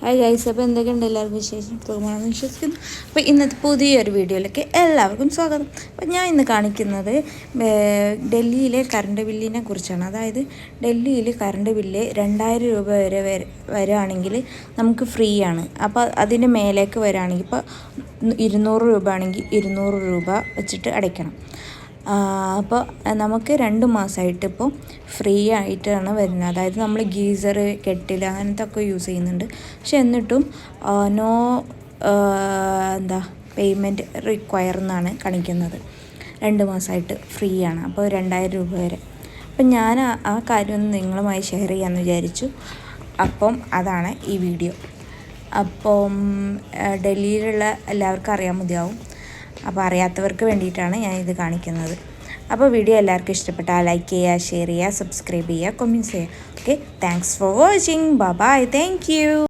Hi guys, അപ്പോൾ എന്തൊക്കെയുണ്ട് എല്ലാവർക്കും വിശേഷം? സുഖമാണെന്ന് വിശ്വസിക്കുന്നു. അപ്പോൾ ഇന്നത്തെ പുതിയൊരു വീഡിയോയിലേക്ക് എല്ലാവർക്കും സ്വാഗതം. അപ്പോൾ ഞാൻ ഇന്ന് കാണിക്കുന്നത് ഡൽഹിയിലെ കറണ്ട് ബില്ലിനെ കുറിച്ചാണ്. അതായത് ഡൽഹിയിൽ കറണ്ട് ബില്ല് 2000 രൂപ വരെ വരികയാണെങ്കിൽ നമുക്ക് ഫ്രീ ആണ്. അപ്പോൾ അതിന് മേലേക്ക് വരികയാണെങ്കിൽ ഇപ്പോൾ 200 രൂപ ആണെങ്കിൽ 200 രൂപ വെച്ചിട്ട് അടയ്ക്കണം. അപ്പോൾ നമുക്ക് 2 മാസമായിട്ട് ഇപ്പോൾ ഫ്രീ ആയിട്ടാണ് വരുന്നത്. അതായത് നമ്മൾ ഗീസർ, കെറ്റിൽ അങ്ങനത്തെ ഒക്കെ യൂസ് ചെയ്യുന്നുണ്ട്. പക്ഷെ എന്നിട്ടും പേയ്മെൻറ്റ് റിക്വയർ എന്നാണ് കാണിക്കുന്നത്. 2 മാസമായിട്ട് ഫ്രീ ആണ്. അപ്പോൾ 2000 രൂപ വരെ. അപ്പം ഞാൻ ആ കാര്യം ഒന്ന് നിങ്ങളുമായി ഷെയർ ചെയ്യാമെന്ന് വിചാരിച്ചു. അപ്പം അതാണ് ഈ വീഡിയോ. അപ്പം ഡൽഹിയിലുള്ള എല്ലാവർക്കും അറിയാൻ മതിയാവും. അപ്പോൾ അറിയാത്തവർക്ക് വേണ്ടിയിട്ടാണ് ഞാൻ ഇത് കാണിക്കുന്നത്. അപ്പോൾ വീഡിയോ എല്ലാവർക്കും ഇഷ്ടപ്പെട്ടാൽ ലൈക്ക് ചെയ്യുക, ഷെയർ ചെയ്യുക, സബ്സ്ക്രൈബ് ചെയ്യുക, കമൻറ്റ്സ് ചെയ്യുക. Okay, thanks for watching. Bye, thank U.